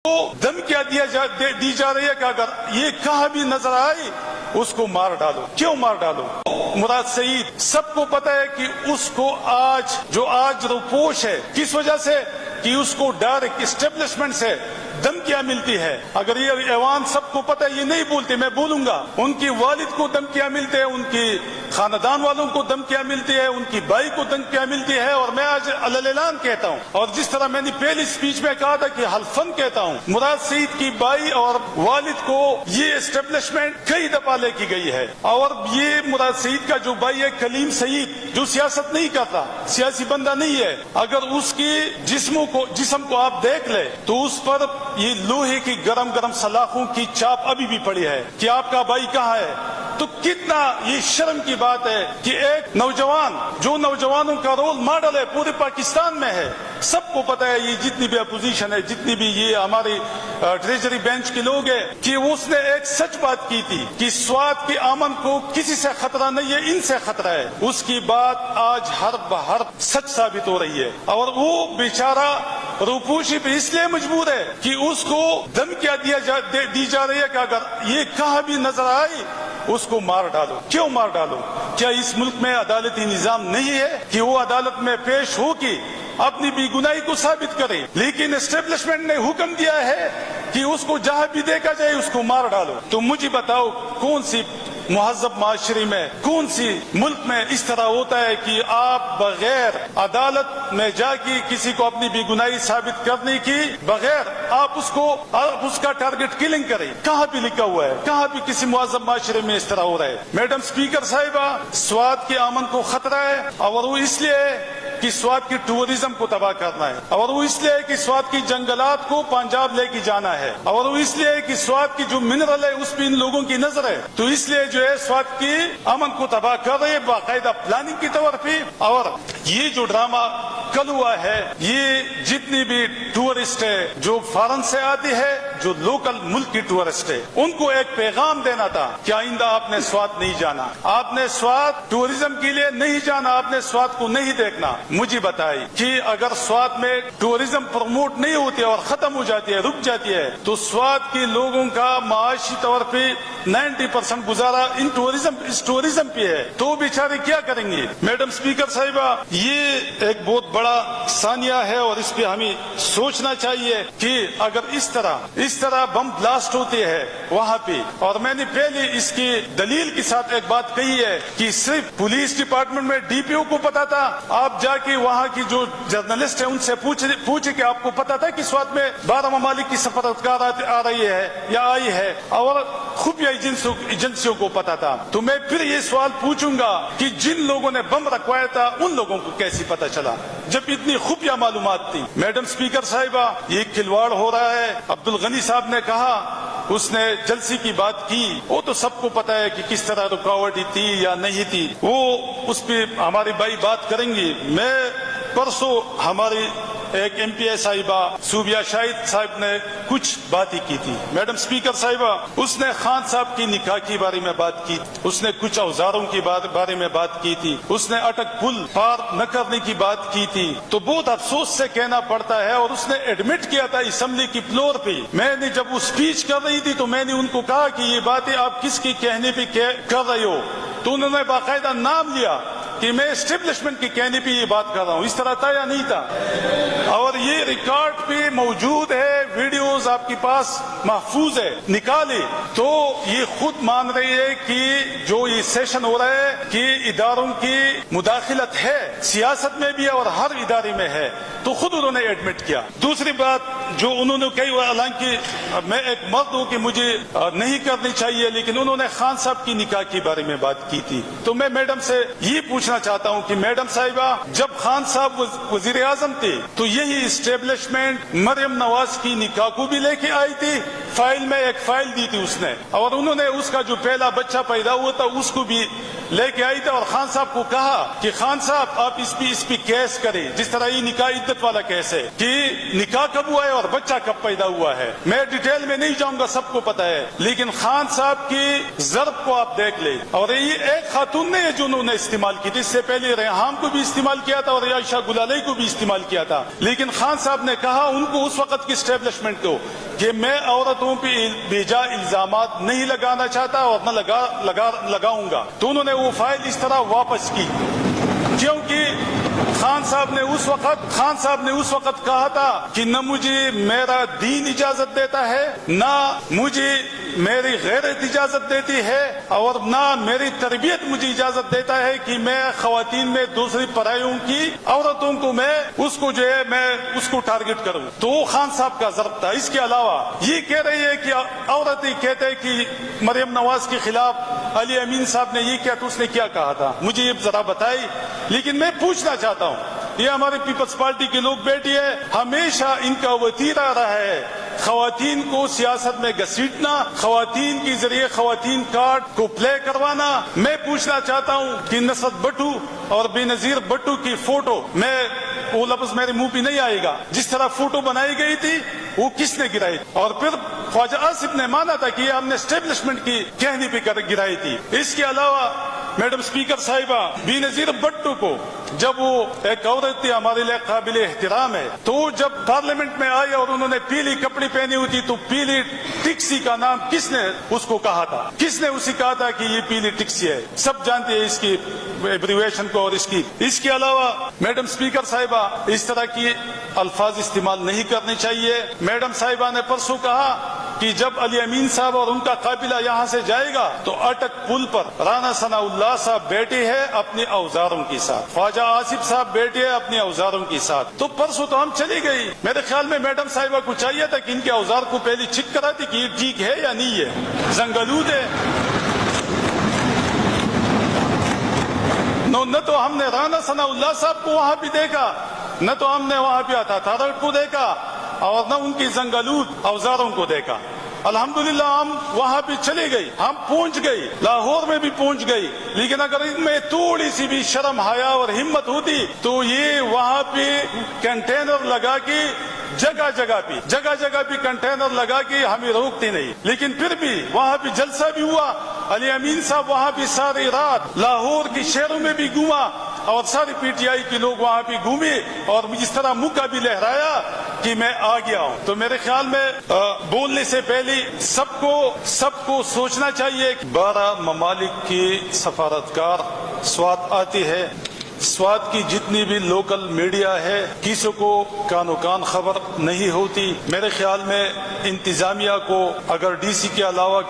دھمکیاں دی جا رہی ہے کہ اگر یہ کہاں بھی نظر آئی اس کو مار ڈالو. کیوں مار ڈالو؟ مراد سعید سب کو پتا ہے کہ اس کو آج روپوش ہے کس وجہ سے کہ اس کو ڈائریکٹ اسٹیبلشمنٹ سے دھمکیاں ملتی ہے. اگر یہ ایوان سب کو پتا ہے یہ نہیں بولتے میں بولوں گا. ان کی والد کو دھمکیاں ملتے ہیں, ان کی خاندان والوں کو دھمکیاں ملتی ہے, ان کی بھائی کو دھمکیاں ملتی ہے. اور میں آج اعلان کہتا ہوں اور جس طرح میں نے پہلی اسپیچ میں کہا تھا کہ حلفن کہتا ہوں, مراد سعید کی بھائی اور والد کو یہ اسٹیبلشمنٹ کئی دفعہ لے کی گئی ہے. اور یہ مراد سعید کا جو بھائی ہے کلیم سعید جو سیاست نہیں کرتا, سیاسی بندہ نہیں ہے, اگر اس کی جسم کو آپ دیکھ لے تو اس پر یہ لوہے کی گرم سلاخوں کی چاپ ابھی بھی پڑی ہے کہ آپ کا بھائی کہاں ہے. تو کتنا یہ شرم کی بات ہے کہ ایک نوجوان جو نوجوانوں کا رول ماڈل ہے پورے پاکستان میں ہے, سب کو پتا ہے یہ جتنی بھی اپوزیشن ہے, جتنی بھی یہ ہماری ٹریجری بینچ کے لوگ ہیں, کہ اس نے ایک سچ بات کی تھی کہ سوات کی امن کو کسی سے خطرہ نہیں ہے, ان سے خطرہ ہے. اس کی بات آج ہر بہر سچ ثابت ہو رہی ہے. اور وہ بیچارہ روپوشی پہ اس لیے مجبور ہے کہ اس کو دھمکیاں دی جا رہی ہے کہ اگر یہ کہاں بھی نظر آئی اس کو مار ڈالو. کیوں مار ڈالو؟ کیا اس ملک میں عدالتی نظام نہیں ہے کہ وہ عدالت میں پیش ہو کے اپنی بے گناہی کو ثابت کرے؟ لیکن اسٹیبلشمنٹ نے حکم دیا ہے کہ اس کو جہاں بھی دیکھا جائے اس کو مار ڈالو. تو مجھے بتاؤ کون سی مہذب معاشرے میں, کون سی ملک میں اس طرح ہوتا ہے کہ آپ بغیر عدالت میں جا کے کسی کو اپنی بے گناہی ثابت کرنے کی بغیر آپ اس کا ٹارگٹ کلنگ کریں؟ کہاں بھی لکھا ہوا ہے؟ کہاں بھی کسی مہذب معاشرے میں اس طرح ہو رہا ہے؟ میڈم اسپیکر صاحبہ, سوات کے امن کو خطرہ ہے اور وہ اس لیے کہ سوات کی ٹورزم کو تباہ کرنا ہے, اور وہ اس لیے کہ سوات کی جنگلات کو پنجاب لے کے جانا ہے, اور وہ اس لیے کہ سوات کی جو منرل ہے اس پہ ان لوگوں کی نظر ہے. تو اس لیے جو ہے سوات کی امن کو تباہ کر رہے باقاعدہ پلاننگ کی طور پہ. اور یہ جو ڈرامہ کل ہوا ہے, یہ جتنی بھی ٹورسٹ ہے جو فارن سے آتی ہے, جو لوکل ملک کی ٹورسٹ ہے, ان کو ایک پیغام دینا تھا کہ آئندہ آپ نے سوات نہیں جانا, آپ نے سوات ٹورزم کے لیے نہیں جانا, آپ نے سوات کو نہیں دیکھنا. مجھے بتائی کہ اگر سوات میں ٹورزم پروموٹ نہیں ہوتی اور ختم ہو جاتی ہے, رک جاتی ہے, تو سوات کے لوگوں کا معاشی طور پہ 90% گزارا اس ٹورزم پہ ہے. تو بیچارے کیا کریں گے؟ میڈم اسپیکر صاحبہ, یہ ایک بہت بڑا ثانیہ ہے اور اس پہ ہمیں سوچنا چاہیے کہ اگر اس طرح بم بلاسٹ ہوتے ہیں وہاں پہ, اور میں نے پہلے اس کی دلیل کے ساتھ ایک بات کہی ہے کہ صرف پولیس ڈپارٹمنٹ میں ڈی پی او کو پتا تھا, آپ جا کے وہاں کی جو جرنلسٹ ہے ان سے پوچھے کہ آپ کو پتا تھا کہ سوات میں 12 ممالک کی سفارتکار آ رہی ہے یا آئی ہے, اور خفیہ ایجنسیوں کو پتا تھا. تو میں پھر یہ سوال پوچھوں گا کہ جن لوگوں نے بم رکھوایا تھا ان لوگوں کو کیسے پتا چلا جب اتنی خفیہ معلومات تھی؟ میڈم اسپیکر صاحبہ, یہ کھلواڑ ہو رہا ہے. عبدالغنی صاحب نے کہا, اس نے جلسے کی بات کی, وہ تو سب کو پتا ہے کہ کس طرح رکاوٹ تھی یا نہیں تھی, وہ اس پہ ہمارے بھائی بات کریں گے. میں پرسوں ہماری ایک ایم پی ایس صاحبہ صوبیہ شاہد صاحب نے کچھ باتیں کی تھی. میڈم اسپیکر صاحبہ, اس نے خان صاحب کی نکاح کے بارے میں بات کی, اس نے کچھ اوزاروں کے بارے میں بات کی تھی, اس نے اٹک پل پار نہ کرنے کی بات کی تھی. تو بہت افسوس سے کہنا پڑتا ہے, اور اس نے ایڈمٹ کیا تھا اسمبلی کی فلور پہ. میں نے جب وہ اسپیچ کر رہی تھی تو میں نے ان کو کہا کہ یہ باتیں آپ کس کے کہنے پہ کر رہے ہو؟ تو انہوں نے باقاعدہ نام لیا کہ میں اسٹیبلشمنٹ کے کہنے پہ یہ بات کر رہا ہوں. اس طرح تھا یا نہیں تھا؟ اور یہ ریکارڈ پہ موجود ہے, ویڈیوز آپ کے پاس محفوظ ہے, نکالے. تو یہ خود مان رہی ہے کہ جو یہ سیشن ہو رہا ہے کہ اداروں کی مداخلت ہے, سیاست میں بھی اور ہر ادارے میں ہے, تو خود انہوں نے ایڈمٹ کیا. دوسری بات جو انہوں نے کہی, حالانکہ میں ایک مرد ہوں کہ مجھے نہیں کرنی چاہیے, لیکن انہوں نے خان صاحب کی نکاح کے بارے میں بات کی تھی. تو میں میڈم سے یہ پوچھنا چاہتا ہوں کہ میڈم صاحبہ, جب خان صاحب وزیر اعظم تھے تو یہی اسٹیبلشمنٹ مریم نواز کی نکاح کو بھی لے کے آئی تھی فائل میں ایک فائل دی تھی اس نے, اور انہوں نے اس کا جو پہلا بچہ پیدا ہوا تھا اس کو بھی لے کے آئی تھی, اور خان صاحب کو کہا کہ خان صاحب آپ اس پہ کیس کریں, جس طرح یہ نکاح عدت والا کیس ہے کہ نکاح کب ہوا ہے اور بچہ کب پیدا ہوا ہے. میں ڈیٹیل میں نہیں جاؤں گا, سب کو پتا ہے, لیکن خان صاحب کی ضرب کو آپ دیکھ لیں. اور یہ ایک خاتون نے جو انہوں نے استعمال کی تھی, اس سے پہلے ریحام کو بھی استعمال کیا تھا اور عائشہ گلالئی کو بھی استعمال کیا تھا, لیکن خان صاحب نے کہا ان کو اس وقت کی اسٹیبلشمنٹ کو کہ میں عورتوں پہ بیجا الزامات نہیں لگانا چاہتا اور نہ لگاؤں گا, تو انہوں نے وہ فائل اس طرح واپس کی, کیونکہ خان صاحب نے اس وقت کہا تھا کہ نہ مجھے میرا دین اجازت دیتا ہے, نہ مجھے میری غیرت اجازت دیتی ہے, اور نہ میری تربیت مجھے اجازت دیتا ہے کہ میں خواتین میں دوسری پرائیوں کی عورتوں کو میں اس کو ٹارگٹ کروں. تو وہ خان صاحب کا ضرب تھا. اس کے علاوہ یہ کہہ رہی ہے کہ عورتیں کہتے ہیں کہ مریم نواز کے خلاف علی امین صاحب نے یہ کیا, تو اس نے کیا کہا تھا مجھے یہ ذرا بتائی. لیکن میں پوچھنا چاہتا ہوں, یہ ہمارے پیپلز پارٹی کے لوگ بیٹھے ہیں, ہمیشہ ان کا وتیرہ رہا ہے خواتین کو سیاست میں گھسیٹنا, خواتین کے ذریعے خواتین کارڈ کو پلے کروانا. میں پوچھنا چاہتا ہوں کہ نصرت بٹو اور بے نظیر بٹو کی فوٹو, میں وہ لفظ میرے منہ پہ نہیں آئے گا, جس طرح فوٹو بنائی گئی تھی وہ کس نے گرائی, اور پھر خواجہ آصف نے مانا تھا کہ یہ ہم نے اسٹیبلشمنٹ کی کہنی پہ گرائی تھی. اس کے علاوہ میڈم اسپیکر صاحبہ, بے نظیر بٹو کو جب وہ ایک عورت تھی ہمارے لیے قابل احترام ہے, تو جب پارلیمنٹ میں آئی اور انہوں نے پیلی کپڑے پہنی ہوئی تھی, تو پیلی ٹکسی کا نام کس نے اس کو کہا تھا, کس نے اسے کہا تھا کہ یہ پیلی ٹکسی ہے, سب جانتے ہیں اس کی ایبریویشن کو اور اس کی. اس کے علاوہ میڈم اسپیکر صاحبہ اس طرح کی الفاظ استعمال نہیں کرنے چاہیے. میڈم صاحبہ نے پرسوں کہا کہ جب علی امین صاحب اور ان کا قافلہ یہاں سے جائے گا تو اٹک پل پر رانا ثناء اللہ صاحب بیٹھے ہیں اپنے اوزاروں کے ساتھ, خواجہ آصف صاحب بیٹھے ہیں اپنے اوزاروں کے ساتھ. تو پرسوں تو ہم چلی گئی, میرے خیال میں میڈم صاحبہ کو چاہیے تھا کہ ان کے اوزار کو پہلے چیک کراتی کہ یہ ٹھیک ہے یا نہیں ہے, زنگلود ہے. نہ تو ہم نے رانا ثناء اللہ صاحب کو وہاں بھی دیکھا, نہ تو ہم نے وہاں پہ تھارٹ کو دیکھا, اور نہ ان کی زنگلود اوزاروں کو دیکھا. الحمدللہ ہم وہاں بھی چلے گئی, ہم پہنچ گئی, لاہور میں بھی پہنچ گئی, لیکن اگر ان میں تھوڑی سی بھی شرم حیا اور ہمت ہوتی تو یہ وہاں پہ کنٹینر لگا کے جگہ جگہ پہ کنٹینر لگا کے ہمیں روکتے نہیں. لیکن پھر بھی وہاں پہ جلسہ بھی ہوا, علی امین صاحب وہاں پہ ساری رات لاہور کے شہروں میں بھی گھوما, اور سارے پی ٹی آئی کے لوگ وہاں پہ گھومے, اور اس طرح مکہ بھی لہرایا کہ میں آ گیا ہوں. تو میرے خیال میں بولنے سے پہلے سب کو سوچنا چاہیے. 12 ممالک کی سفارتکار سوات آتی ہے, سوات کی جتنی بھی لوکل میڈیا ہے کسی کو کانو کان خبر نہیں ہوتی. میرے خیال میں انتظامیہ کو اگر ڈی سی کے علاوہ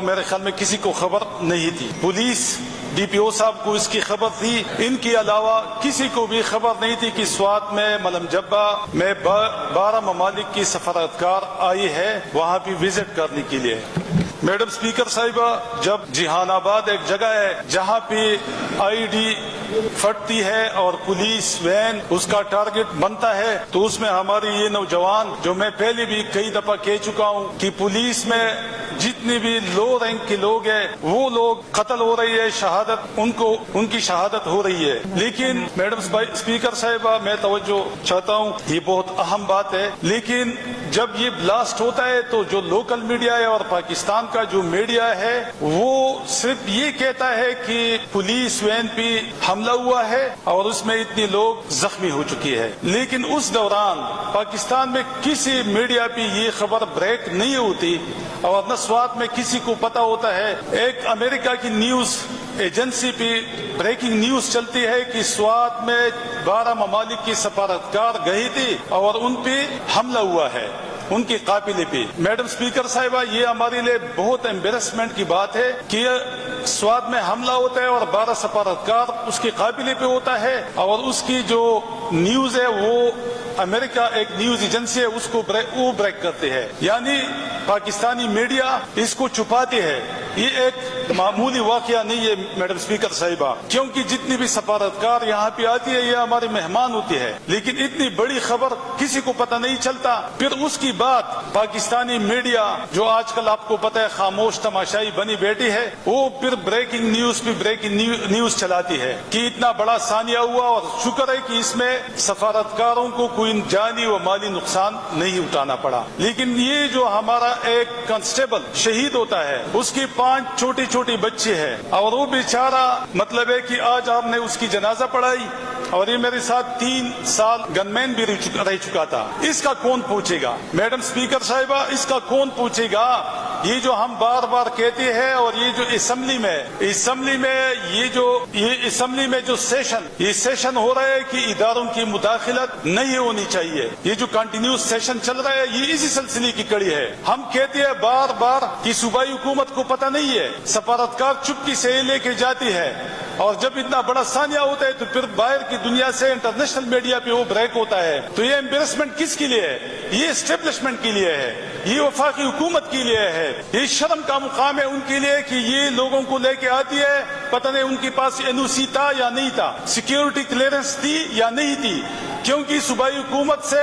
میرے خیال میں کسی کو خبر نہیں تھی. پولیس ڈی پی او صاحب کو اس کی خبر تھی, ان کے علاوہ کسی کو بھی خبر نہیں تھی کہ سوات میں ملم جبہ میں 12 ممالک کی سفارتکار آئی ہے وہاں پہ وزٹ کرنے کے لیے. میڈم اسپیکر صاحبہ, جب جہان آباد ایک جگہ ہے جہاں پہ آئی ڈی پھٹتی ہے اور پولیس وین اس کا ٹارگٹ بنتا ہے, تو اس میں ہماری یہ نوجوان, جو میں پہلے بھی کئی دفعہ کہہ چکا ہوں کہ پولیس میں جتنے بھی لو رینک کے لوگ ہیں وہ لوگ قتل ہو رہی ہے, شہادت ان کی شہادت ہو رہی ہے. لیکن میڈم اسپیکر صاحبہ میں توجہ چاہتا ہوں, یہ بہت اہم بات ہے, لیکن جب یہ بلاسٹ ہوتا ہے تو جو لوکل میڈیا ہے اور پاکستان کا جو میڈیا ہے وہ صرف یہ کہتا ہے کہ پولیس وین پہ حملہ ہوا ہے اور اس میں اتنے لوگ زخمی ہو چکی ہے. لیکن اس دوران پاکستان میں کسی میڈیا پہ یہ خبر بریک نہیں ہوتی, اور نہ سوات میں کسی کو پتا ہوتا ہے. ایک امریکہ کی نیوز ایجنسی پہ بریکنگ نیوز چلتی ہے کہ سوات میں 12 ممالک کی سفارتکار گئی تھی اور ان پہ حملہ ہوا ہے, ان کے قافلے پہ. میڈم اسپیکر صاحبہ, یہ ہمارے لیے بہت ایمبیرسمنٹ کی بات ہے کہ سوات میں حملہ ہوتا ہے اور 12 سفارتکار اس کے قافلے پہ ہوتا ہے, اور اس کی جو نیوز ہے وہ امریکہ ایک نیوز ایجنسی ہے اس کو وہ بریک کرتے ہیں. یعنی پاکستانی میڈیا اس کو چھپاتے ہیں, یہ ایک معمولی واقعہ نہیں ہے میڈم اسپیکر صاحبہ، کیونکہ جتنی بھی سفارتکار یہاں پہ آتی ہے یہ ہمارے مہمان ہوتی ہے، لیکن اتنی بڑی خبر کسی کو پتہ نہیں چلتا۔ پھر اس کی بات پاکستانی میڈیا جو آج کل آپ کو پتہ ہے خاموش تماشائی بنی بیٹھی ہے، وہ پھر بریکنگ نیوز پہ بریکنگ نیوز چلاتی ہے کہ اتنا بڑا ثانیہ ہوا، اور شکر ہے کہ اس میں سفارتکاروں کو کوئی جانی و مالی نقصان نہیں اٹھانا پڑا۔ لیکن یہ جو ہمارا ایک کانسٹیبل شہید ہوتا ہے، اس کی 5 چھوٹی چھوٹی بچی ہے، اور وہ بیچارہ مطلب ہے کہ آج آپ نے اس کی جنازہ پڑھائی، اور یہ میرے ساتھ 3 سال گن مین بھی رہ چکا تھا۔ اس کا کون پوچھے گا میڈم اسپیکر صاحبہ؟ اس کا کون پوچھے گا؟ یہ جو ہم بار بار کہتے ہیں، اور یہ جو اسمبلی میں جو سیشن ہو رہا ہے کہ اداروں کی مداخلت نہیں ہونی چاہیے، یہ جو کنٹینیوس سیشن چل رہا ہے یہ اسی سلسلے کی کڑی ہے۔ ہم کہتے ہیں بار بار کہ صوبائی حکومت کو پتہ نہیں ہے، سفارتکار چپکی سے لے کے جاتی ہے، اور جب اتنا بڑا ثانیہ ہوتا ہے تو پھر باہر کی دنیا سے انٹرنیشنل میڈیا پہ وہ بریک ہوتا ہے۔ تو یہ امبیرسمنٹ کس کے لیے ہے؟ یہ اسٹیبلشمنٹ کے لیے ہے، یہ وفاقی حکومت کے لیے ہے، یہ شرم کا مقام ہے ان کے لیے کہ یہ لوگوں کو لے کے آتی ہے، پتہ نہیں ان کے پاس NOC تھا یا نہیں تھا، سیکیورٹی کلیئرنس تھی یا نہیں تھی، کیونکہ صوبائی حکومت سے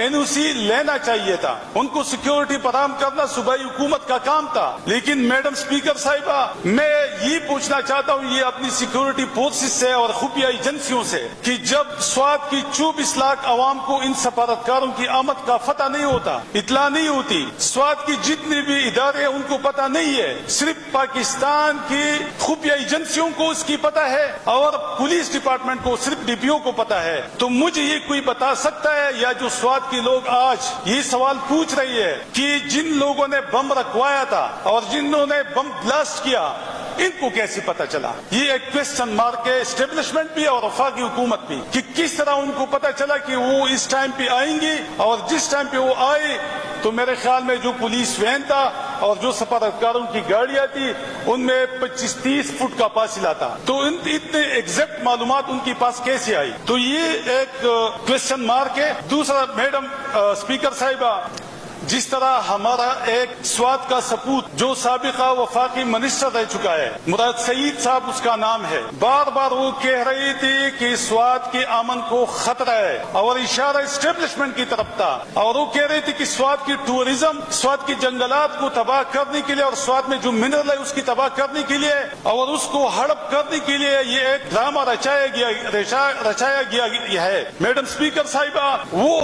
NOC لینا چاہیے تھا، ان کو سیکیورٹی فراہم کرنا صوبائی حکومت کا کام تھا۔ لیکن میڈم اسپیکر صاحبہ، میں یہ پوچھنا چاہتا ہوں یہ اپنی سیکیورٹی فورسز سے اور خفیہ ایجنسیوں سے کہ جب سوات کی 24 لاکھ عوام کو ان سفارتکاروں کی آمد کا فتح نہیں ہوتا، اطلاع نہیں ہوتی، سوات کی جتنے بھی ادارے ہیں ان کو پتہ نہیں ہے، صرف پاکستان کی خفیہ ایجنسیوں کو اس کی پتہ ہے اور پولیس ڈپارٹمنٹ کو، صرف DPO کو پتہ ہے۔ تو مجھے یہ کوئی بتا سکتا ہے، یا جو سوات کے لوگ آج یہ سوال پوچھ رہی ہے کہ جن لوگوں نے بم رکھوایا تھا اور جنہوں نے بم بلاسٹ کیا، ان کو کیسے پتا چلا؟ یہ ایک کوسچن مارک ہے اسٹیبلشمنٹ بھی اور وفاقی حکومت بھی، کہ کس طرح ان کو پتا چلا کہ وہ اس ٹائم پہ آئیں گی، اور جس ٹائم پہ وہ آئے تو میرے خیال میں جو پولیس وین تھا اور جو سفارتکاروں کی گاڑیاں تھی ان میں 25-30 فٹ کا فاصلہ تھا، تو اتنے ایگزیکٹ معلومات ان کے پاس کیسے آئی؟ تو یہ ایک کوسچن مارک ہے۔ دوسرا میڈم اسپیکر صاحبہ، جس طرح ہمارا ایک سوات کا سپوت جو سابقہ وفاقی منسٹر رہ چکا ہے، مراد سعید صاحب اس کا نام ہے، بار بار وہ کہہ رہی تھی کہ سوات کے امن کو خطرہ ہے، اور اشارہ اسٹیبلشمنٹ کی طرف تھا، اور وہ کہہ رہی تھی کہ سوات کی ٹورزم، سوات کی جنگلات کو تباہ کرنے کے لیے اور سوات میں جو منرل ہے اس کی تباہ کرنے کے لیے اور اس کو ہڑپ کرنے کے لیے یہ ایک ڈرامہ رچایا گیا ہے۔ میڈم اسپیکر صاحبہ، وہ